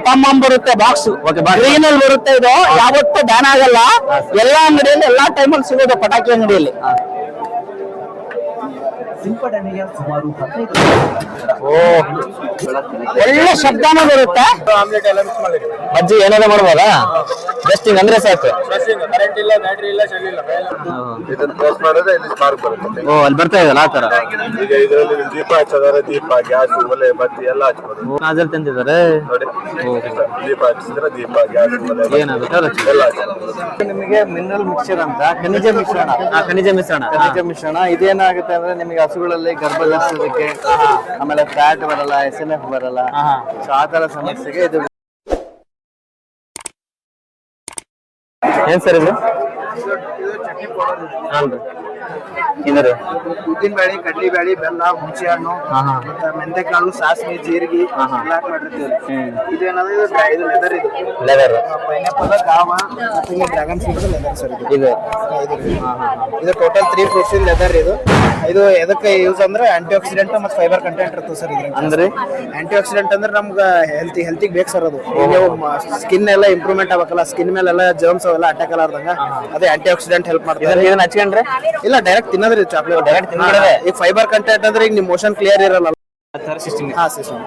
ಟಮ್ ಬರುತ್ತೆ box green ಅಲ್ಲಿ ಬರುತ್ತೆ. ಇದು ಯಾವತ್ತೂ ಬ್ಯಾನ್ ಆಗಲ್ಲ. ಎಲ್ಲಾ ಅಂಗಡಿಯಲ್ಲಿ ಎಲ್ಲಾ ಟೈಮಲ್ಲಿ ಸಿಗೋದು ಪಟಾಕಿ ಅಂಗಡಿಯಲ್ಲಿ. ಸಿಂಪಡಣೆಯ ಸುಮಾರು 15 ಒಳ್ಳೆ ಶಬ್ದಾನ ಬರುತ್ತೆ. ಆಮ್ಲೆಟ್ ಎಲ್ಲ ಮಿಕ್ಸ್ ಮಾಡಿ ಅಜ್ಜಿ ಏನಾದ್ರು ಮಾಡ್ಬೋದಾ? ಜಸ್ಟಿಂಗ್ ಅಂದ್ರೆ ಸಾಕು. ಕರೆಂಟ್ ಇಲ್ಲ, ಬ್ಯಾಟ್ರಿ ಇಲ್ಲ, ಶೆಲ್ ಇಲ್ಲ. ಇದನ್ನ ಪ್ರೆಸ್ ಮಾಡಿದ್ರೆ ಇಲ್ಲಿ ಸ್ಪಾರ್ಕ್ ಬರುತ್ತೆ. ಓ ಅಲ್ಲಿ ಬರ್ತಾ ಇದಲ್ಲ ಆ ತರ. ಈಗ ಇದರಲ್ಲಿ ದೀಪ ಹಚ್ಚೋದಾದ್ರೆ ದೀಪ, ಗ್ಯಾಸ್, ಒಲೆ, ಬತ್ತಿ ಎಲ್ಲ ಹಚ್ಬೋದು. ಅದ್ರಲ್ಲಿ ತಂದಿದ್ದಾರೆ ನೋಡಿ, ದೀಪ ಹಚ್ಚಿದ್ರೆ ದೀಪ, ಗ್ಯಾಸ್, ಒಲೆ, ಏನಾಗುತ್ತೆ ಎಲ್ಲ ಹಚ್ಬೋದು. ನಿಮಗೆ ಮಿನರಲ್ ಮಿಕ್ಸ್ಚರ್ ಅಂತ ಖನಿಜ ಮಿಶ್ರಣ. ಖನಿಜ ಮಿಶ್ರಣ ಇದೇನಾಗುತ್ತೆ ಅಂದ್ರೆ ನಿಮಗೆ ಹಸುಗಳಲ್ಲಿ ಗರ್ಭ ಧರಿಸೋದಕ್ಕೆ, ಆಮೇಲೆ ಫ್ಯಾಟ್ ಬರಲ್ಲ, SNF ಬರಲ್ಲ. ಸೊ ಆ ತರ ಸಮಸ್ಯೆಗೆ ಇದು. ಏನ್ ಸರ್ ಇದು? ಇದ್ರಿ ಉದ್ದಿನ ಬೇಳೆ, ಕಡ್ಲಿ ಬೇಳೆ, ಬೆಲ್ಲ, ಹುಣಸೆ ಹಣ್ಣು, ಮತ್ತೆ ಮೆಂತೆಕಾಳು, ಸಾಸಿವೆ, ಜೀರಿಗೆ ಎಲ್ಲ ಹಾಕಿ ಮಾಡಿರ್ತೀವಿ. ಇದು ಏನಂದ್ರೆ ಇದು ಲೆದರ್. ಇದು ಲೆದರ್, ಪೈನಾಪಲ್, ಗಾವ ಮತ್ತೆ ಡ್ರ್ಯಾಗನ್ ಫ್ರೂಟ್ ಲೆದರ್ ಸರ್. ಇದು ಇದು ಟೋಟಲ್ 3 ಫ್ರೂಟ್ಸ್ ಲೆದರ್. ಇದು ಎದಕ್ಕೆ ಯೂಸ್ ಅಂದ್ರೆ ಆಂಟಿ ಆಕ್ಸಿಡೆಂಟ್ ಮತ್ತೆ ಫೈಬರ್ ಕಂಟೆಂಟ್ ಇರ್ತದೆ ಸರ್. ಇದ್ರಲ್ಲಿ ಅಂದ್ರೆ ಆಂಟಿ ಆಕ್ಸಿಡೆಂಟ್ ಅಂದ್ರೆ ನಮ್ಗೆ ಹೆಲ್ತಿಗೆ ಬೇಕು ಸರ್. ಅದು ಸ್ಕಿನ್ ಎಲ್ಲ ಇಂಪ್ರೂವ್ಮೆಂಟ್ ಆಗಬೇಕಲ್ಲ, ಸ್ಕಿನ್ ಮೇಲೆಲ್ಲ ಜರ್ಮ್ಸ್ ಅವೆಲ್ಲ ಅಟ್ಯಾಕ್ ಆಗಲಾರ್ದಂಗ ಅದೇ ಆಂಟಿ ಆಕ್ಸಿಡೆಂಟ್ ಹೆಲ್ಪ್ ಮಾಡ್ತಾರೆ. ಇದನ್ನ ಹಚ್ಕೊಂಡ್ರೆ ಇಲ್ಲ, ಡೈರೆಕ್ಟ್ ತಿನ್ನೋದ್ರಿ ಚಾಕ್ಲೇಟ್. ಡೈರೆಕ್ಟ್ ತಿನ್ನೋದೇ. ಈಗ ಫೈಬರ್ ಕಂಟೆಂಟ್ ಅಂದ್ರೆ ಈಗ ನಿಮ್ ಮೋಷನ್ ಕ್ಲಿಯರ್ ಇರಲ್ಲ. ಸಿಸ್ಟಮ್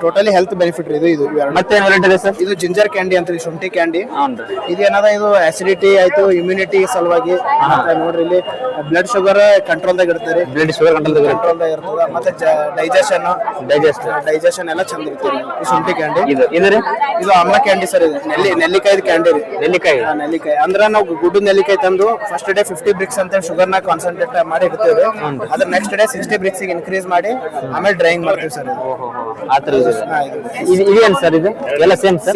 ಟೋಟಲಿ ಹೆಲ್ತ್ ಬೆನಿಫಿಟ್ ಇದು. ಮತ್ತೆ ಸರ್ ಇದು ಜಿಂಜರ್ ಕ್ಯಾಂಡಿ ಅಂತ, ಶುಂಠಿ ಕ್ಯಾಂಡಿ. ಇದು ಏನದ, ಇದು ಅಸಿಡಿಟಿ ಆಯ್ತು, ಇಮ್ಯುನಿಟಿ ಸಲುವಾಗಿ. ನೋಡ್ರಿ ಇಲ್ಲಿ ಬ್ಲಡ್ ಶುಗರ್ ಕಂಟ್ರೋಲ್ದಾಗ ಇರ್ತಾರೆ. ಬ್ಲಡ್ ಶುಗರ್ ಕಂಟ್ರೋಲ್ದಾಗ ಇರ್ತದೆ. ಮತ್ತೆ ಡೈಜೆಷನ್ ಎಲ್ಲ ಚಂದ ಇರ್ತೀರಿ. ಈ ಶುಂಠಿ ಕ್ಯಾಂಡಿ. ಇದು ಆಮ್ಲ ಕ್ಯಾಂಡಿ ಸರ್. ಇದು ನೆಲ್ಲಿಕಾಯಿ ಕ್ಯಾಂಡಿ ರೀ. ನೆಲ್ಲಿಕಾಯಿ ಅಂದ್ರೆ ನಾವು ಗುಡ್ಡು ನೆಲ್ಲಿಕಾಯಿ ತಂದು ಫಸ್ಟ್ ಡೇ 50 ಬ್ರಿಕ್ಸ್ ಅಂತ ಶುಗರ್ ನ ಕಾನ್ಸಂಟ್ರೇಟ್ ಮಾಡಿ ಇಡ್ತೀವಿ. ಅದ್ರ ನೆಕ್ಸ್ಟ್ ಡೇ 60 ಬ್ರಿಕ್ಸ್ ಇನ್ಕ್ರೀಸ್ ಮಾಡಿ ಆಮೇಲೆ ಡ್ರೈಯಿಂಗ್ ಮಾಡ್ತೀವಿ ಸರ್. ಇದೇನ್ ಸರ್? ಇದು ಎಲ್ಲ ಸೇಮ್ ಸರ್.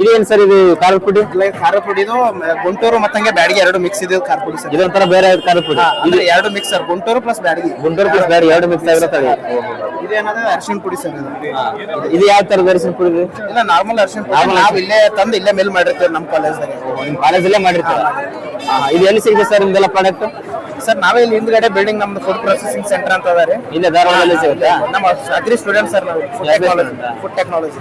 ಇದೇನ್ ಸರ್? ಇದು ಖಾರದ ಪುಡಿ. ಖಾರ ಪುಡಿ ಇದು ಗುಂಟೂರು ಮತ್ತಂಗೆ ಬ್ಯಾಡಗಿ ಎರಡು ಮಿಕ್ಸ್ ಇದೆ. ಖಾರ ಪುಡಿ ಸರ್. ಇದೊಂಥರ ಬೇರೆ ಖಾರದ ಪುಡಿ. ಅಂದ್ರೆ ಎರಡು mix sir. Guntur plus Byadgi. ಎರಡು ಮಿಕ್ಸ್ ಆಗಿರುತ್ತೆ. ಇದೇನಂದ್ರೆ ಅರಿಶಿನ ಪುಡಿ ಸರ್. ಇದು ಯಾವ ತರದ ಅರಿಶಿನ ಪುಡಿ? ಇಲ್ಲ, ನಾರ್ಮಲ್ ಅರಿಶಿನ ಪುಡಿ. ನಾವು ಇಲ್ಲೇ ತಂದು ಇಲ್ಲೇ ಮೇಲ್ ಮಾಡಿರ್ತೀವಿ ನಮ್ಮ ಕಾಲೇಜ್ದಾಗ. ಕಾಲೇಜಲ್ಲೇ ಮಾಡಿರ್ತೀವಿ. ಇದು ಎಲ್ಲಿ ಸಿಗುತ್ತೆ ಸರ್ ನಿಮ್ದೆಲ್ಲ ಪ್ರಾಡಕ್ಟ್? ಸರ್ ನಾವೇ ಇಲ್ಲಿ ಹಿಂದ್ಗಡೆ ಬಿಲ್ಡಿಂಗ್ ನಮ್ದು ಫುಡ್ ಪ್ರೊಸೆಸಿಂಗ್ ಸೆಂಟರ್ ಅಂತ ಅದಾರೆ. ಇಲ್ಲೇ ಧಾರವಾಡದಲ್ಲಿ ಸಿಗುತ್ತಾ? ನಮ್ಮ ಅಗ್ರಿ ಸ್ಟೂಡೆಂಟ್ ಸರ್ ನಾವು. Food technology.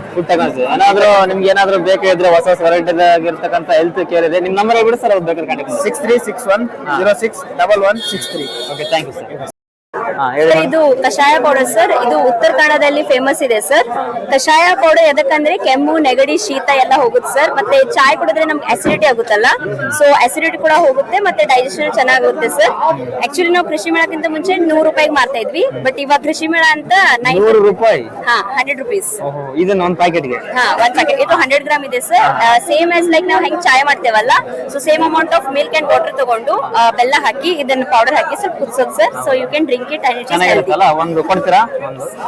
ಏನಾದ್ರು ನಿಮ್ಗೆ ಏನಾದ್ರು ಬೇಕಾದ್ರೆ ಹೊಸ ವೆರೈಟಿ ಆಗಿರ್ತಕ್ಕಂಥ ಹೆಲ್ತ್ ಕೇರ್ ಇದೆ. ನಿಮ್ ನಂಬರ್ ಹೇಳ್ಬಿಡಿ ಸರ್, ಅವ್ರು ಬೇಕಾದ್ರೆ contact 6361061163. Okay, thank you sir. ಇದು ಕಷಾಯ ಪೌಡರ್ ಸರ್. ಇದು ಉತ್ತರ ಕನ್ನಡದಲ್ಲಿ ಫೇಮಸ್ ಇದೆ ಸರ್. ಕಷಾಯ ಪೌಡರ್ ಎದಕ್ಕಂದ್ರೆ ಕೆಮ್ಮು, ನೆಗಡಿ, ಶೀತ ಎಲ್ಲ ಹೋಗುತ್ತೆ ಸರ್. ಮತ್ತೆ ಚಾಯ್ ಕುಡಿದ್ರೆ ನಮ್ಗೆ ಅಸಿಡಿಟಿ ಆಗುತ್ತಲ್ಲ, ಸೊ ಅಸಿಡಿಟಿ ಕೂಡ ಹೋಗುತ್ತೆ, ಮತ್ತೆ ಡೈಜೆಷನ್ ಚೆನ್ನಾಗುತ್ತೆ ಸರ್. ಆಕ್ಚುಲಿ ನಾವು ಕೃಷಿ ಮೇಳಕ್ಕಿಂತ ಮುಂಚೆ 100 ರೂಪಾಯಿಗೆ ಮಾರ್ತಾ ಇದ್ವಿ. ಬಟ್ ಇವಾಗ ಕೃಷಿ ಮೇಳ ಅಂತ 100 ರೂಪಾಯಿ. 100 ರುಪೀಸ್. ಇದನ್ನ ಒಂದು ಪ್ಯಾಕೆಟ್ಗೆ. ಒಂದ್ ಪ್ಯಾಕೆಟ್. ಇದು 100 ಗ್ರಾಮ್ ಇದೆ ಸರ್. ಸೇಮ್ ಆಸ್ ಲೈಕ್ ನಾವು ಹೆಂಗ್ ಚಾಯ್ ಮಾಡ್ತೇವಲ್ಲ, so same amount of milk and water ತಗೊಂಡು ಬೆಲ್ಲ ಹಾಕಿ ಇದನ್ನ ಪೌಡರ್ ಹಾಕಿ ಸ್ವಲ್ಪ ಕುದಿಸೋದು sir. So you can drink it. ಚೆನ್ನಾಗಿರುತ್ತಲ್ಲ? ಒಂದು ಕೊಡ್ತೀರಾ?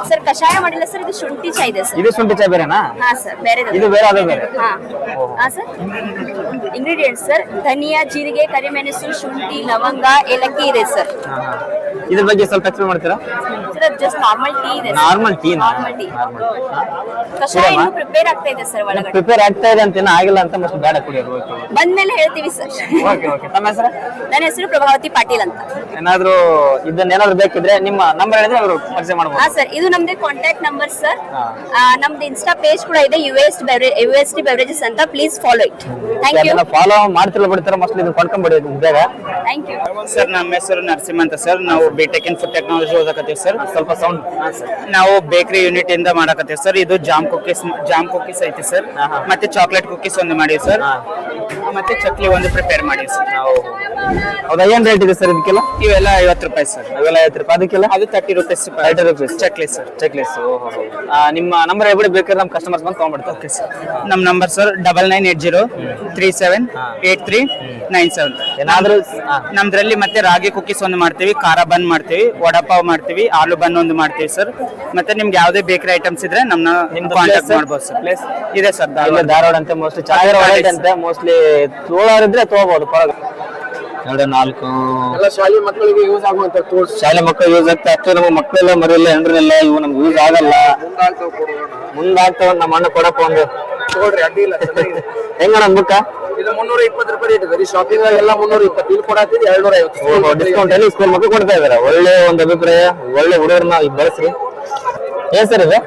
ಸರ್ ಕಷಾಯ ಮಾಡಿಲ್ಲ ಸರ್. ಇದು ಶುಂಠಿ ಚಾಯ್ ಇದೆ ಸರ್. ಇದು ಶುಂಠಿ ಚಾಯ್ ಬೇರೆನಾ? ಹಾ ಸರ್, ಬೇರೆ. ಇದು ಬೇರೆ, ಅದು ಬೇರೆ. ಹಾ ಸರ್. ಇಂಗ್ರೀಡಿಯೆಂಟ್ಸ್ ಸರ್: ಧನಿಯಾ, ಜೀರಿಗೆ, ಕರಿಮೆಣಸು, ಶುಂಠಿ, ಲವಂಗ, ಏಲಕ್ಕಿ ಇದೆ ಸರ್. ಇದ್ರ ಬಗ್ಗೆ ಸ್ವಲ್ಪ ಎಕ್ಸ್ಪ್ಲೇನ್ ಮಾಡ್ತೀರಾ? ಸರ್ ಜಸ್ಟ್ ನಾರ್ಮಲ್ ಟೀ ಇದೆ. Normal tea. ಕಷಾಯ ಇನ್ನು ಪ್ರಿಪೇರ್ ಆಗ್ತಾ ಇದೆ ಸರ್. ಒಳಗಡೆ ಪ್ರಿಪೇರ್ ಆಗ್ತಾ ಇದೆ ಅಂತ ಆಗಿಲ್ಲ ಅಂತ ಮಸ್ಟ್ ಬೇಡ ಕುಡಿಯೋದು. ಬಂದ್ಮೇಲೆ ಹೇಳ್ತೀವಿ ಸರ್. Okay okay. ತಮ್ಮ ಹೆಸರು? ನನ್ನ ಹೆಸರು ಪ್ರಭಾವತಿ ಪಾಟೀಲ್ ಅಂತ. ಏನಾದ್ರು ಇದನ್ನೇನಾದ್ರು ಬೇಕಿದ್ರೆ ನಿಮ್ಮ ನಂಬರ್ ಹೇಳಿದ್ರೆ ಅವರು ಪರಿಚಯ ಮಾಡಬಹುದು. ಹಾ ಸರ್, ಇದು ನಮ್ದು ಕಾಂಟ್ಯಾಕ್ಟ್ ನಂಬರ್ ಸರ್. ನಮ್ದು ಇನ್ಸ್ಟಾ ಪೇಜ್ ಕೂಡ ಇದೆ, UST Beverages ಅಂತ. Please follow it. Thank you. Follow ಮಾಡ್ತಿಲ್ಲ ಬಿಡ್ತಾರೆ, ಮೋಸ್ಟ್ಲಿ ಇದನ್ನ ಕೊಂಡ್ಕೊಂಡ್ಬಿಡಿ ಬೇಗ. Thank you sir. ನಮ್ಮ ಹೆಸರು ನರಸಿಂಹ ಅಂತ ಸರ್. ನಾವು B.Tech ಇನ್ ಫುಡ್ ಟೆಕ್ನಾಲಜಿ ಓದಕತ್ತೀವಿ ಸರ್. ಸ್ವಲ್ಪ ಸೌಂಡ್. ನಾವು ಬೇಕರಿ ಯೂನಿಟ್ ಇಂದ ಮಾಡಕತ್ತೀವಿ ಸರ್. ಇದು ಜಾಮ್ ಕುಕೀಸ್ ಐತಿ ಸರ್. ಮತ್ತೆ ಚಾಕ್ಲೇಟ್ ಕುಕೀಸ್ ಒಂದು ಮಾಡಿವಿ ಸರ್. ಮತ್ತೆ ಚಕ್ಲಿ ಒಂದು ಪ್ರಿಪೇರ್ ಮಾಡಿವಿ ಸರ್. ಹೌದಾ? ಏನ್ ರೇಟ್ ಇದೆ ಸರ್ ಇದಕ್ಕೆಲ್ಲ? ಇವೆಲ್ಲ 50 ರೂಪಾಯಿ ಸರ್. ಅವೆಲ್ಲ 50 ರೂಪಾಯಿ. ಅದಕ್ಕೆಲ್ಲ ಅದು 30 rupees. 30 rupees chakli sir. Checklist. ನಿಮ್ಮ ನಂಬರ್ ಹೇಳ್ಬಿಡಿ, ಬೇಕಾದ್ರೆ ನಮ್ಮ ಕಸ್ಟಮರ್ಸ್ ಬಂದು ತಗೊಂಡ್ಬಿಡ್ತಾರೆ. Okay sir. ನಮ್ಮ ನಂಬರ್ ಸರ್ 9980378397. ಏನಾದ್ರೂ ನಮ್ದ್ರಲ್ಲಿ ಮತ್ತೆ ರಾಗಿ ಕುಕೀಸ್ ಒಂದು ಮಾಡ್ತೀವಿ, ಖಾರ ಬನ್ ಮಾಡ್ತೀವಿ, ವಡಾಪಾವ್ ಮಾಡ್ತೀವಿ, ಆಲೂ ಬನ್ ಒಂದು ಮಾಡ್ತೀವಿ ಸರ್. ಮತ್ತೆ ನಿಮ್ಗೆ ಯಾವುದೇ ಬೇಕರಿ ಐಟಮ್ಸ್ ಇದ್ರೆ ನಮ್ಮನ್ನ ಕಾಂಟ್ಯಾಕ್ಟ್ ಮಾಡ್ಬೋದು ಸರ್. ಪ್ಲೇಸ್ ಇದೆ ಸರ್ ಧಾರವಾಡ ಅಂತ. ಮೋಸ್ಟ್ಲಿ ಚೆನ್ನಾಗಿರೋ ಅಂತ. ಮೋಸ್ಟ್ಲಿ ತೋಳೋರಿದ್ರೆ ತಗೋಬಹುದು. ಪರವಾಗಿಲ್ಲ. 4 ಶಾಲೆ ಮಕ್ಕಳಿಗೆ ಯೂಸ್ ಆಗುವಂತ ಟೂಲ್ಸ್. ಶಾಲೆ ಮಕ್ಕಳು ಯೂಸ್ ಆಗ್ತಾ ಅಷ್ಟೇ. ನಮ್ಮ ಮಕ್ಕಳೆಲ್ಲ ಮರಿಲ್ಲ, ಹೆಂಡ್ರೆಲ್ಲ ಇವು ನಮ್ಗೆ ಯೂಸ್ ಆಗಲ್ಲ. ಮುಂದಾಗ್ತಾವ. ನಮ್ಮ ಅಣ್ಣ ಕೊಡಪ್ಪ ಒಂದು ತಗೊಳ್ರಿ, ಅಡ್ಡಿ ಇಲ್ಲ. ಹೆಂಗಣ ಬುಕ್ಕ? ಇದು 320 ರೂಪಾಯಿ ರೇಟ್ ಇದೆ. ಶಾಪಿಂಗ್ ಎಲ್ಲ 320. ಇಲ್ಲಿ ಕೊಡಾತಿದ್ದು 250. ಡಿಸ್ಕೌಂಟ್ ಅಲ್ಲಿ ಸ್ಕೂಲ್ ಮಕ್ಕಳು ಕೊಡ್ತಾ ಇದಾರೆ. ಒಳ್ಳೆ ಒಂದು ಅಭಿಪ್ರಾಯ. ಒಳ್ಳೆ ಹುಡುಗರನ್ನ ಬೆಳೆಸ್ರಿ. ಏನ್ ಸರ್ ಇದು?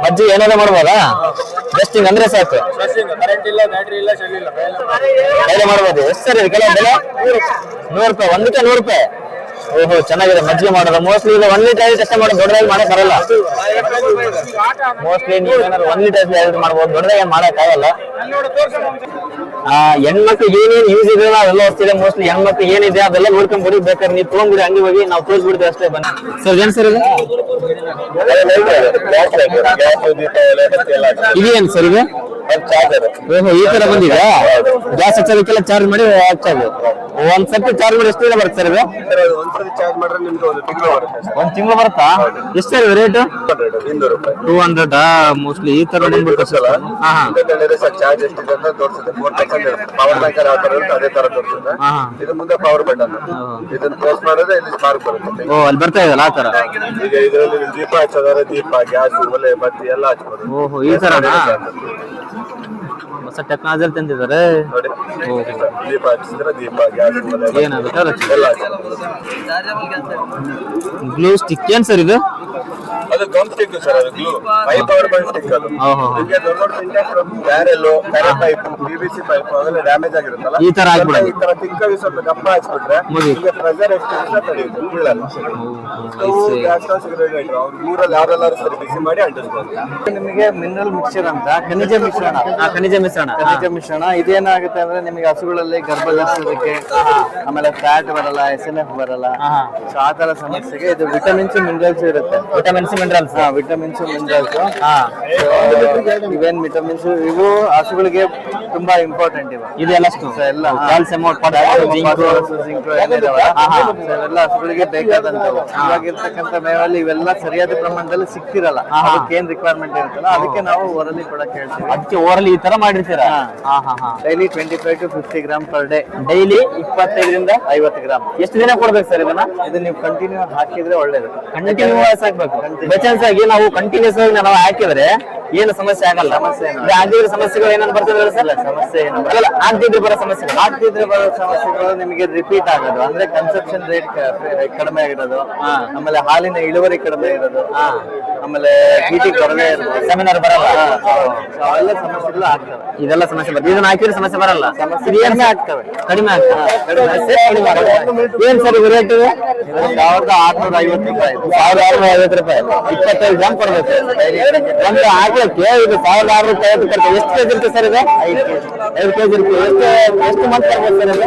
ಮಜ್ಜಿಗೆ ಏನಾದ್ರು ಮಾಡ್ಬೋದಾ? ಜಸ್ಟಿಂಗ್ ಅಂದ್ರೆ ಸಾಕು, ಕೈಲೇ ಮಾಡ್ಬೋದು. ಎಷ್ಟು ಸರ್ ಇದಕ್ಕೆಲ್ಲ ಬೆಲೆ? 100 ರೂಪಾಯಿ, ಒಂದಕ್ಕೆ 100 ರೂಪಾಯಿ. ಓಹೋ, ಚೆನ್ನಾಗಿದೆ ಮಜ್ಜಿಗೆ ಮಾಡೋದು. ಮೋಸ್ಟ್ಲಿ ಈಗ 1 ಲೀಟರ್ ಕಷ್ಟ ಮಾಡೋದು, ದೊಡ್ಡದಾಗಿ ಮಾಡಕ್ ಬರಲ್ಲ. ಮೋಸ್ಟ್ಲಿ ನೀವು ಏನಾದ್ರು 1 ಲೀಟರ್ ಮಾಡ್ಬೋದು, ದೊಡ್ಡದಾಗಿ ಏನ್ ಮಾಡಕ್ ಆಗಲ್ಲ. ಹೆಣ್ಮಕ್ಳಿಗೆ ಏನೇನು ಯೂಸ್ ಇದೆ ಅದೆಲ್ಲ ಹೋಗ್ತಿದೆ. ಮೋಸ್ಟ್ಲಿ ಹೆಣ್ಮಕ್ಳು ಏನಿದೆ ಅದೆಲ್ಲ ನೋಡ್ಕೊಂಡ್ಬಿಡಿ. ಬೇಕಾದ್ರೆ ನೀವು ತಗೊಂಡ್ಬಿಡಿ, ಅಂಗಡಿ ಹೋಗಿ ನಾವು ತೋರಿಸ್ಬಿಡ್ತೀವಿ ಅಷ್ಟೇ. ಬನ್ನಿ ಸರ್. ಏನ್ ಸರ್ ಇದು? ಇದೇನು ಸರ್ ಇದು? ಓಹೋ, ಈ ತರ ಬಂದಿದೆ. ಗ್ಯಾಸ್ ಹಚ್ಚೋದಕ್ಕೆಲ್ಲ ಚಾರ್ಜ್ ಮಾಡಿ ಹಚ್ಚೋದು. ಒಂದ್ ಸರ್ತಿ ಚಾರ್ಜ್ ಮಾಡಿ ಎಷ್ಟು ದಿನ ಬರುತ್ತೆ ಸರ್ ಇದು? ಒಂದ್ ತಿಂಗಳು ಬರುತ್ತಾ? ಎಷ್ಟು ಸರ್ ರೇಟ್? 200. ಮೋಸ್ಟ್ಲಿ ಈ ತರ ಬಂದ್ಬಿಟ್ಟು ಸರ್. ಚಾರ್ಜ್ ಎಷ್ಟಿದೆ ಅಂತ ತೋರಿಸುತ್ತೆ. 4% ಪವರ್ ಬ್ಯಾಂಕರ್ ಯಾವ ತರ ಇರುತ್ತೆ ಅದೇ ತರ ತೋರಿಸುತ್ತೆ. ಇದು ಮುಂದೆ ಪವರ್ ಬಟನ್, ಇದನ್ನ ಪ್ರೆಸ್ ಮಾಡಿದ್ರೆ ಇಲ್ಲಿ ಸ್ಪಾರ್ಕ್ ಬರುತ್ತೆ. ಓ, ಅಲ್ಲಿ ಬರ್ತಾ ಇದಲ್ಲ ಆ ತರ. ಈಗ ಇದರಲ್ಲಿ ದೀಪ ಹಚ್ಚೋದಾದ್ರೆ ದೀಪ, ಗ್ಯಾಸ್, ಒಲೆ, ಬತ್ತಿ ಎಲ್ಲ ಹಚ್ಬೋದು. ಓಹೋ, ಈ ತರನಾ? ಹೊಸ ಟೆಕ್ನಾಲಜಿ ತಂದಿದ್ದಾರೆ ನೋಡಿ. ದೀಪ ಹಚ್ಚಿದ್ರೆ ದೀಪ, ಗ್ಯಾಸ್, ಒಲೆ ಏನಾಗುತ್ತೆ ಎಲ್ಲ ಹಚ್ಬೋದು. ಗ್ಲೂ ಸ್ಟಿಕ್ ಏನ್ ಸರ್ ಇದು? ಅದು ಗಮ್ ಸ್ಟಿಕ್ ಸರ್, ಅದು ಗ್ಲೂ 5 ಪವರ್ ಬಂಡ್ ಸ್ಟಿಕ್. ಅದು ಈಗ ದೊಡ್ಡ ದೊಡ್ಡ syntax barrel, current pipe, PVC pipe ಅವೆಲ್ಲ ಡ್ಯಾಮೇಜ್ ಆಗಿರುತ್ತಲ್ಲ, ಈ ತರ ಹಾಕ್ಬಿಡೋದು. ಈ ತರ ತಿಕ್ಕಾಗಿ ಸ್ವಲ್ಪ ದಪ್ಪ ಹಚ್ಬಿಟ್ರೆ ಈಗ ಪ್ರೆಷರ್ ಎಷ್ಟು ತಡೆಯುತ್ತೆ, ಬೀಳಲ್ಲ. ಗ್ಯಾಸ್ ಸ್ಟವ್, ಸಿಗರೇಟ್ ಲೈಟರ್ ಅವ್ರು ಮೂರಲ್ಲಿ ಯಾರೆಲ್ಲರೂ ಸರಿ ಬಿಸಿ ಮಾಡಿ ಅಂಟಿಸ್ಬೋದು. ನಿಮಗೆ ಮಿನರಲ್ ಮಿಕ್ಸ್ಚರ್ ಅಂತ ಖನಿಜ ಮಿಶ್ರಣ. ಖನಿಜ ಮಿಶ್ರಣ ಇದೇನಾಗುತ್ತೆ ಅಂದ್ರೆ ನಿಮಗೆ ಹಸುಗಳಲ್ಲಿ ಗರ್ಭ ಧರಿಸೋದಕ್ಕೆ, ಆಮೇಲೆ ಫ್ಯಾಟ್ ಬರಲ್ಲ, SNF ಬರಲ್ಲ. ಸೊ ಆ ತರ ಸಮಸ್ಯೆಗೆ ಇದು ವಿಟಮಿನ್ಸ್ ಮಿನರಲ್ಸ್ ಇರುತ್ತೆ. Vitamins minerals. ವಿಟಮಿನ್ಸ್ ಮಿನರಲ್ಸ್ ಇವೇನ್ ವಿಟಮಿನ್ಸ್ ಇವು ಹಸುಗಳಿಗೆ ತುಂಬಾ ಇಂಪಾರ್ಟೆಂಟ್. ಇದೆಲ್ಲ ಎಲ್ಲ ಕ್ಯಾಲ್ಸಿಯಂ, ಇವೆಲ್ಲ ಹಸುಗಳಿಗೆ ಬೇಕಾದಂತವು. ಇವಾಗಿರ್ತಕ್ಕಂಥ ಮೇವಲ್ಲಿ ಇವೆಲ್ಲ ಸರಿಯಾದ ಪ್ರಮಾಣದಲ್ಲಿ ಸಿಕ್ತಿರಲ್ಲ. ಅದಕ್ಕೆ ಏನ್ ರಿಕ್ವೈರ್ಮೆಂಟ್ ಇರುತ್ತಲ್ಲ ಅದಕ್ಕೆ ನಾವು ಓರಲಿ ಕೊಡಕ್ ಹೇಳ್ತೀವಿ. ಅದಕ್ಕೆ ಓರಲಿ ಈ ತರ ಮಾಡಿರ್ತೀರಾ? Daily 25 to 50 gram per day. Daily 25ರಿಂದ 50 ಗ್ರಾಮ್. ಎಷ್ಟು ದಿನ ಕೊಡ್ಬೇಕು ಸರ್ ಇದನ್ನ? ಇದು ನೀವು ಕಂಟಿನ್ಯೂ ಹಾಕಿದ್ರೆ ಒಳ್ಳೇದು. ಕಂಟಿನ್ಯೂ ಹಾಕ್ಬೇಕು. ಬೈ ಚಾನ್ಸ್ ಆಗಿ ನಾವು ಕಂಟಿನ್ಯೂಸ್ ಆಗಿ ನಾವು ಹಾಕಿದ್ರೆ ಏನು ಸಮಸ್ಯೆ ಆಗಲ್ಲ. ಆಗದಿರೋ ಸಮಸ್ಯೆಗಳು ಏನಾದ್ರು ಬರ್ತದೆ ಸರ್? ಸಮಸ್ಯೆ ಏನು ಆಗದಿದ್ರೆ ಬರೋ ಸಮಸ್ಯೆಗಳು, ಆಗ್ತಿದ್ರೆ ಬರೋ ಸಮಸ್ಯೆಗಳು ನಿಮಗೆ ರಿಪೀಟ್ ಆಗೋದು, ಅಂದ್ರೆ ಕನ್ಸಪ್ಷನ್ ರೇಟ್ ಕಡಿಮೆ ಆಗಿರೋದು, ಆಮೇಲೆ ಹಾಲಿನ ಇಳುವರಿ ಕಡಿಮೆ ಇರೋದು, ಆಮೇಲೆ ಹೀಟಿಗೆ ಬರದೇ ಇರೋದು, ಸೆಮಿನಾರ್ ಬರಲ್ಲ, ಅವೆಲ್ಲ ಸಮಸ್ಯೆಗಳು ಆಗ್ತವೆ. ಇದೆಲ್ಲ ಸಮಸ್ಯೆ ಬರ್ತದೆ. ಇದನ್ನ ಹಾಕಿದ್ರೆ ಸಮಸ್ಯೆ ಬರಲ್ಲ, ಕಡಿಮೆ ಆಗ್ತವೆ. ಕಡಿಮೆ ಆಗ್ತವೆ. ಏನ್ ಸರ್ ಇದು ರೇಟ್? 1650 ರೂಪಾಯಿ. 1650 ರೂಪಾಯಿ. 25 ಗ್ರಾಮ್ ಕೊಡ್ಬೇಕು. ಒಂದು ಹಾಕ್ಲಿಕ್ಕೆ ಇದು 1650 ರೂಪಾಯಿ. ಎಷ್ಟು ಕೆಜಿ ಇರುತ್ತೆ ಸರ್ ಇದು? 5 ಕೆಜಿ ಇರುತ್ತೆ. ಎಷ್ಟು ಮಂತ್ ತರ್ಬೋದು ಸರ್ ಇದು?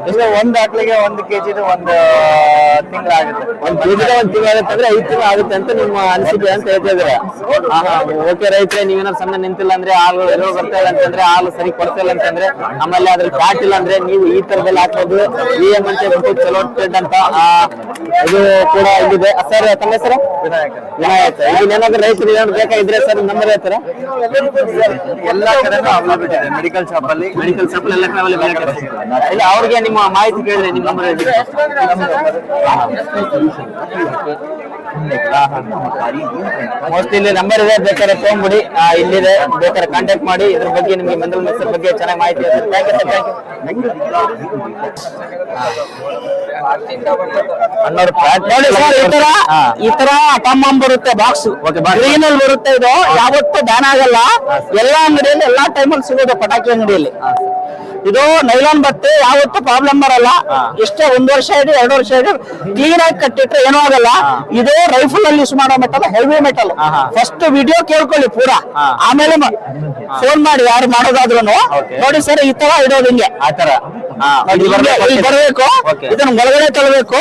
ಇದು ಒಂದು ಹಾಕ್ಲಿಗೆ 1 kg 1 ತಿಂಗಳಾಗುತ್ತೆ. 1 kg 1 ತಿಂಗಳಾಗುತ್ತೆ ಅಂದ್ರೆ 5 ತಿಂಗಳು ಆಗುತ್ತೆ ಅಂತ ನಿಮ್ಮ ಅನಿಸಿಕೆ ಅಂತ ಹೇಳ್ತಾ ಇದ್ದೀರಾ? ಓಕೆ ರೈತರೆ, ನೀವೇನಾದ್ರು ಸಣ್ಣ ನಿಂತಿಲ್ಲ ಅಂದ್ರೆ, ಹಾಲು ಎಲ್ಲೋ ಬರ್ತಾ ಇಲ್ಲ ಅಂತಂದ್ರೆ, ಹಾಲು ಸರಿ ಕೊಡ್ತಾ ಇಲ್ಲ ಅಂತಂದ್ರೆ, ಆಮೇಲೆ ಅದ್ರಲ್ಲಿ ಫ್ಯಾಟ್ ಇಲ್ಲ ಅಂದ್ರೆ ನೀವು ಈ ತರದಲ್ಲಿ ಹಾಕೋದು. EM ಅಂತ ಹೇಳ್ಬಿಟ್ಟು ಚಲೋ ಟ್ರೆಡ್ ಅಂತ ಇದು ಕೂಡ ಇಲ್ಲಿದೆ ಸರ್. ತಮ್ಮ ಹೆಸರು? ವಿನಾಯಕ. ಇದನ್ನೇನಾದ್ರೂ ರೈತರು ಏನಾದ್ರು ಬೇಕಾಗಿದ್ರೆ ಸರ್ ನಂಬರ್ ಹೇಳ್ತಾರ? ಎಲ್ಲಾ ಕಡೆನೂ ಅವೈಲೇಬಲ್ ಇದೆ. ಮೆಡಿಕಲ್ ಶಾಪ್ ಅಲ್ಲಿ ಎಲ್ಲ ಅವೈಲೇಬಲ್ ಇಲ್ಲ. ಅವ್ರಿಗೆ ನಿಮ್ಮ ಮಾಹಿತಿ ಕೇಳಿದ್ರೆ ನಿಮ್ಮ ನಂಬರ್ ಹೇಳ್ತೀವಿ. ಮೋಸ್ಟ್ಲಿ ಇಲ್ಲಿ ನಂಬರ್ ಇದೆ, ಬೇಕಾದ್ರೆ ತಗೊಂಡ್ಬಿಡಿ. ಇಲ್ಲಿದೆ, ಬೇಕಾದ್ರೆ ಕಾಂಟ್ಯಾಕ್ಟ್ ಮಾಡಿ. ಇದ್ರ ಬಗ್ಗೆ ನಿಮಗೆ ಮಿನರಲ್ ಮಿಕ್ಸರ್ ಬಗ್ಗೆ ಚೆನ್ನಾಗಿ ಮಾಹಿತಿ ಇದೆ. Thank you sir. ಈ ತರ ಟಮ್ ಬರುತ್ತೆ ಬಾಕ್ಸ್. ಗ್ರೀನ್ ಅಲ್ಲಿ ಬರುತ್ತೆ. ಇದು ಯಾವತ್ತೂ ಬ್ಯಾನ್ ಆಗಲ್ಲ. ಎಲ್ಲಾ ಅಂಗಡಿಯಲ್ಲಿ ಎಲ್ಲಾ ಟೈಮಲ್ಲಿ ಸಿಗೋದು, ಪಟಾಕಿ ಅಂಗಡಿಯಲ್ಲಿ. ಇದು ನೈಲಾನ್ ಬಟ್ಟೆ, ಯಾವತ್ತೂ ಪ್ರಾಬ್ಲಮ್ ಬರಲ್ಲ. ಎಷ್ಟೇ 1 ವರ್ಷ ಇದೆ, 2 ವರ್ಷ ಇದೆ, ಕ್ಲೀನ್ ಆಗಿ ಕಟ್ಟಿಟ್ರೆ ಏನೂ ಆಗಲ್ಲ. ಇದು ರೈಫಲ್ ಅಲ್ಲಿ ಯೂಸ್ ಮಾಡೋ metal, heavy metal. First video ಕೇಳ್ಕೊಳ್ಳಿ ಪೂರಾ, ಆಮೇಲೆ ಫೋನ್ ಮಾಡಿ ಯಾರು ಮಾಡೋದಾದ್ರು. ನೋಡಿ ಸರ್, ಈ ತರ ಇಡೋದು ಹಿಂಗೆ, ಆ ತರ ಬರಬೇಕು. ಇದನ್ನ ಒಳಗಡೆ ತಳ್ಳಬೇಕು,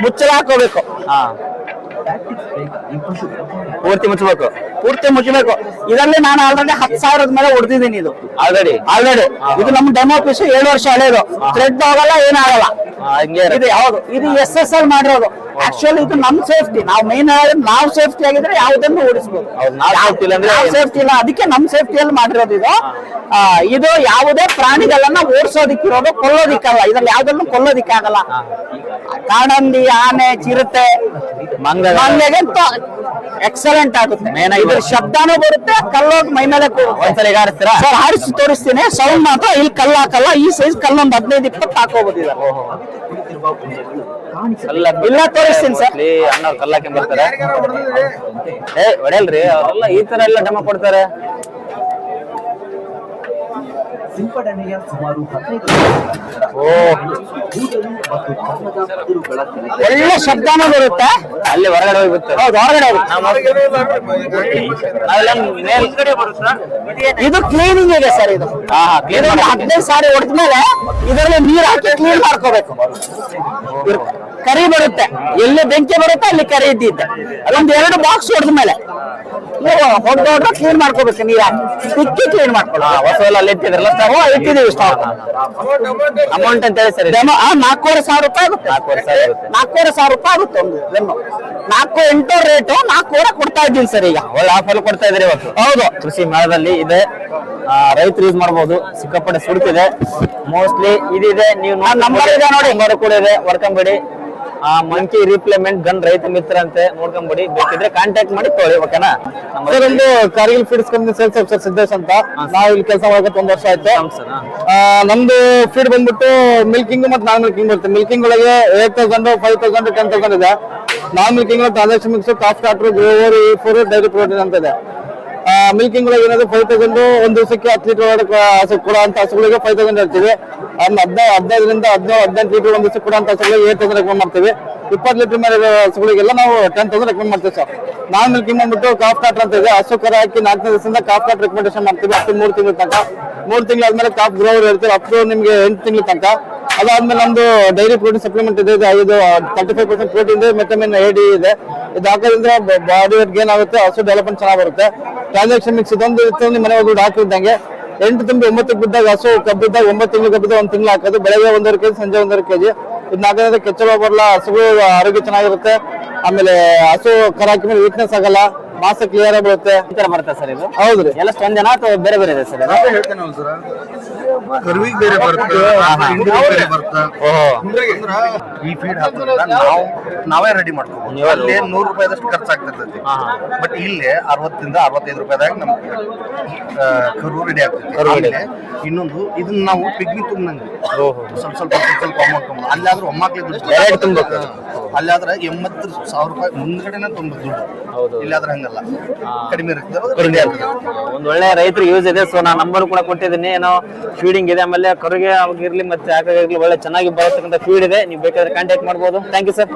ಮುಚ್ಚಳ ಹಾಕೋಬೇಕು. ಪೂರ್ತಿ ಮುಚ್ಚಬೇಕು. ಇದರಲ್ಲಿ ನಾನು ಆಲ್ರೆಡಿ 10,000 ಮೇಲೆ ಹೊಡೆದಿದ್ದೀನಿ. ಇದು ಆಲ್ರೆಡಿ ಇದು ನಮ್ಮ ಡೆಮೋ ಪೀಸ್ 7 ವರ್ಷ ಹಳೇದು. ಥ್ರೆಡ್ ಆಗಲ್ಲ, ಏನಾಗಲ್ಲ. ಇದು ಯಾವುದು? ಇದು SSL ಮಾಡಿರೋದು. ಆಕ್ಚುಲಿ ಇದು ನಮ್ ಸೇಫ್ಟಿ. ನಾವು ಮೇನ್ ನಾವು ಸೇಫ್ಟಿ ಆಗಿದ್ರೆ ಯಾವುದನ್ನು ಓಡಿಸಬಹುದು. ಸೇಫ್ಟಿ ಇಲ್ಲ, ಅದಕ್ಕೆ ನಮ್ ಸೇಫ್ಟಿಯಲ್ಲಿ ಮಾಡಿರೋದು ಇದು. ಇದು ಯಾವುದೇ ಪ್ರಾಣಿಗಳನ್ನ ಓಡಿಸೋದಿಕ್ಕಿರೋದು, ಕೊಲ್ಲೋದಿಕ್ಕಲ್ಲ. ಇದ್ರಲ್ಲಿ ಯಾವ್ದನ್ನು ಕೊಲ್ಲೋದಿಕ್ಕಾಗಲ್ಲ. ಕಾಡಂದಿ, ಆನೆ, ಚಿರತೆ, ಮಂಗಂತ ಎಕ್ಸಲೆಂಟ್ ಆಗುತ್ತೆ. ಇದ್ರ ಶಬ್ದನೂ ಬರುತ್ತೆ, ಕಲ್ಲೋಗಿ ಮೈ ಮೇಲೆ ಒಂದ್ಸಲ ಹಾರಿಸ್ತೀರಾ ಸರ್? ಹಾರಿಸಿ ತೋರಿಸ್ತೀನಿ. ಸೌಂಡ್ ಮಾತ್ರ ಇಲ್ಲಿ ಕಲ್ಲು ಹಾಕಲ್ಲ. ಈ ಸೈಜ್ ಕಲ್ಲೊಂದು 15-20 ಹಾಕೋಬಹುದು. ಇಲ್ಲ ತೋರಿಸ್ತೀನಿ ಸರ್. ಅಣ್ಣ ಕಲ್ಲಾಕೆ ಬರ್ತಾರೆ. ಹೊಡೆಯಲ್ರಿ ಅವರೆಲ್ಲ ಈ ತರ ಎಲ್ಲ ಡೆಮೋ ಕೊಡ್ತಾರೆ. ಸಿಂಪಡಣೆಯ ಸುಮಾರು 15 ಒಳ್ಳೆ ಶಬ್ದನೂ ಬರುತ್ತೆ. ಅಲ್ಲಿ ಹೊರಗಡೆ ಹೋಗಿ ಬಿಡ್ತಾರೆ. ಹೌದು, ಹೊರಗಡೆ ಹೋಗುತ್ತೆ. ಇದು ಕ್ಲೀನಿಂಗ್ ಇದೆ ಸರ್. ಇದು ಇದೊಂದು 15 ಸಾರಿ ಹೊಡೆದ್ಮೇಲೆ ಇದರಲ್ಲಿ ನೀರ್ ಹಾಕಿ ಕ್ಲೀನ್ ಮಾಡ್ಕೋಬೇಕು. ಕರಿ ಬರುತ್ತೆ, ಎಲ್ಲಿ ಬೆಂಕಿ ಬರುತ್ತೆ ಅಲ್ಲಿ ಕರಿ ಇದ್ದಿದ್ದೆ. ಅದೊಂದು 2 ಬಾಕ್ಸ್ ಹೊಡೆದ್ಮೇಲೆ ಹೊಡೆದೊಡ್ರೆ ಕ್ಲೀನ್ ಮಾಡ್ಕೋಬೇಕು. ನೀರ್ ಹಾಕಿ ತಿಕ್ಕಿ ಕ್ಲೀನ್ ಮಾಡ್ಕೊಳ್ಳೋ. ಹೊಸ ಅಲ್ಲಿ ಇಟ್ಟಿದ್ರಲ್ಲ ಇಟ್ಟಿದ್ದೀವಿ ಸ್ಟಾಕ್. ಅಮೌಂಟ್ ಅಂತ ಹೇಳಿ ಸರ್. 4,500 ರೂಪಾಯಿ ಆಗುತ್ತೆ. 4,500 ರೂಪಾಯಿ ಆಗುತ್ತೆ ಒಂದು ಡೆಮೋ. 4,800 ರೇಟು, 4,000 ಕೊಡ್ತಾ ಇದ್ದೀನಿ ಸರ್ ಈಗ. ಒಳ್ಳೆ ಆಫರ್ ಕೊಡ್ತಾ ಇದ್ರಿ ಇವತ್ತು. ಹೌದು, ಕೃಷಿ ಮೇಳದಲ್ಲಿ ಇದೆ, ರೈತರು ಯೂಸ್ ಮಾಡಬಹುದು. ಸಿಕ್ಕಾಪಟ್ಟೆ ಸುಡ್ತಿದೆ ಮೋಸ್ಟ್ಲಿ. ಇದಿದೆ, ನೀವು ನಂಬರ್ ಇದೆ ನೋಡಿ. ನಂಬರ್ ಕೂಡ ಇದೆ, ವರ್ಕಂಬೇಡಿ. ಮಂಕಿ ರಿಪ್ಲೇಮೆಂಟ್ ಗನ್ ರೈತ ಮಿತ್ರ ಅಂತೆ, ನೋಡ್ಕೊಂಬಿಡಿ. ಬೇಕಿದ್ರೆ ಕಾಂಟ್ಯಾಕ್ಟ್ ಮಾಡಿ ತೊಗೊಳ್ಳಿ, ಓಕೆನಾ? ಒಂದು Kargil feeds company sales officer Siddesh ಅಂತ. ನಾವು ಇಲ್ಲಿ ಕೆಲಸ ಮಾಡಕ್ಕೆ 1 ವರ್ಷ ಆಯ್ತು. ನಮ್ದು ಫೀಡ್ ಬಂದ್ಬಿಟ್ಟು ಮಿಲ್ಕಿಂಗ್ ಮತ್ತೆ ನಾನ್ ಮಿಲ್ಕಿಂಗ್ ಬರುತ್ತೆ. ಮಿಲ್ಕಿಂಗ್ ಒಳಗೆ 8,000, 5,000, 10,000 ಇದೆ. Non milking transaction mix, calf starter, grower, E4, dairy protein ಅಂತ ಇದೆ. ಮಿಲ್ಕಿಂಗ್ ಒಳಗೆ ಏನಾದ್ರು 5,000 ಒಂದ್ ದಿವಸಕ್ಕೆ 10 ಲೀಟರ್ ಒಳಗೆ ಹಸು ಕೊಡೋ ಅಂತ ಹಸುಗಳಿಗೆ 5,000 ಹೇಳ್ತೀವಿ. ಅದನ್ನ 15ರಿಂದ 18 ಲೀಟರ್ ಒಂದ್ ದಿವಸ ಕೊಡೋ ಅಂತ ಹಸುಗಳಿಗೆ 8,000 ರೆಕಮೆಂಡ್ ಮಾಡ್ತೀವಿ. 20 ಲೀಟರ್ ಮೇಲೆ ಹಸುಗಳಿಗೆಲ್ಲ ನಾವು 10,000 ರೆಕಮೆಂಡ್ ಮಾಡ್ತೀವಿ ಸರ್. ನಾನ್ ಮಿಲ್ಕಿಂಗ್ ಬಂದ್ಬಿಟ್ಟು ಕಾಫ್ ಸ್ಟಾರ್ಟರ್ ಅಂತ ಇದೆ. ಹಸು ಕರ ಹಾಕಿ 4ನೇ ದಿವಸದಿಂದ ಕಾಫ್ ಸ್ಟಾರ್ಟರ್ ರೆಕಮೆಂಡೇಶನ್ ಮಾಡ್ತೀವಿ. ಅಪ್ ಟು 3 ತಿಂಗಳ ತನಕ. 3 ತಿಂಗಳಾದ್ಮೇಲೆ ಕಾಫ್ ಗ್ರೋವರ್ ಹೇಳ್ತೀವಿ ಅಪ್ ಟು ನಿಮ್ಗೆ 8 ತಿಂಗಳ ತನಕ. ಅದಾದ್ಮೇಲೆ ನಮ್ದು ಡೈರಿ ಪ್ರೋಟೀನ್ ಸಪ್ಲಿಮೆಂಟ್ ಇದೆ. ಇದು 35% ಪ್ರೋಟೀನ್ ಇದೆ, ವಿಟಮಿನ್ AD ಇದೆ. ಇದು ಹಾಕೋದ್ರಿಂದ ಬಾಡಿ ವೇಟ್ ಗೇನ್ ಆಗುತ್ತೆ, ಹಸು ಡೆವಲಪ್ಮೆಂಟ್ ಚೆನ್ನಾಗಿ ಬರುತ್ತೆ. ಟ್ರಾನ್ಸಾಕ್ಷನ್ ಮಿಕ್ಸ್ ಇದೊಂದು ಮನೆ ಹೋಗಿ ಡಾಕ್ಟರ್ ಇದ್ದಂಗೆ 8 ತುಂಬಿ 9 ಬಿದ್ದಾಗ ಹಸು ಕಬ್ಬಿದ್ದಾಗ 9 ತಿಂಗಳು ಕಬ್ಬಿದ್ದಾಗ 1 ತಿಂಗಳು ಹಾಕೋದು. ಬೆಳಗ್ಗೆ 1.5 kg, ಸಂಜೆ 1.5 kg. ಇದನ್ನ ಹಾಕೋದ್ರಿಂದ ಕೆಚ್ಚಲು ಬರಲ್ಲ, ಹಸುಗಳು ಆರೋಗ್ಯ ಚೆನ್ನಾಗಿರುತ್ತೆ. ಆಮೇಲೆ ಹಸು ಕರ ಹಾಕಿ ಮೇಲೆ ವೀಕ್ನೆಸ್ ಆಗಲ್ಲ, ಮಾಸ ಕ್ಲಿಯರ್ ಆಗಿ ಬರುತ್ತೆ. ಈ ತರ ಬರುತ್ತೆ ಸರ್ ಇದು. ಹೌದ್ರಿ. ಎಲ್ಲ ಒಂದೇನ ಅಥವಾ ಬೇರೆ ಬೇರೆ ಇದೆ ಸರ್? ಹೇಳ್ತೇನಲ್ಲ ಸರ್, ಕರುವಿಗೆ ಬೇರೆ ಬರುತ್ತೆ, ಹಿಂಡಿಗೆ ಬೇರೆ ಬರುತ್ತೆ. ಈ ಫೀಡ್ ಹಾಕೋದ್ರಿಂದ ನಾವೇ ರೆಡಿ ಮಾಡ್ಕೋಬಹುದು. ಅಲ್ಲಿ 100 ರೂಪಾಯಿದಷ್ಟು ಖರ್ಚಾಗ್ತಿರ್ತೈತಿ. ಬಟ್ ಇಲ್ಲಿ 60ರಿಂದ 65 ರೂಪಾಯಿದಾಗ ನಮ್ಗೆ ಕರು ರೆಡಿ ಆಗ್ತೈತಿ. ಇನ್ನೊಂದು ಇದನ್ನ ನಾವು ಪಿಗ್ನಿ ತುಂಬಂಗೆ ಸ್ವಲ್ಪ ಅಮೌಂಟ್ ಅಲ್ಲಾದ್ರೂ ಒಮ್ಮಾಕ್ಲಿ ತುಂಬಬೇಕು. ಅಲ್ಲಾದ್ರೆ 80,000 ರೂಪಾಯಿ ಮುಂದ್ಗಡೆನೆ ತುಂಬ ದುಡ್ಡು. ಇಲ್ಲಾದ್ರೆ ಹಂಗಲ್ಲ, ಕಡಿಮೆ ಇರುತ್ತೆ. ಒಂದ್ ಒಳ್ಳೆ ರೈತರಿಗೆ ಯೂಸ್ ಇದೆ. ಸೊ ನಾನು ನಂಬರ್ ಕೂಡ ಕೊಟ್ಟಿದ್ದೀನಿ. ಏನೋ ಫೀಡಿಂಗ್ ಇದೆ, ಆಮೇಲೆ ಕರುಗೆ ಆಗಿರ್ಲಿ ಮತ್ತೆ ಆಕಾಗಿರ್ಲಿ ಒಳ್ಳೆ ಚೆನ್ನಾಗಿ ಬರತಕ್ಕಂಥ ಫೀಡ್ ಇದೆ. ನೀವು ಬೇಕಾದ್ರೆ ಕಾಂಟ್ಯಾಕ್ಟ್ ಮಾಡ್ಬೋದು. Thank you sir.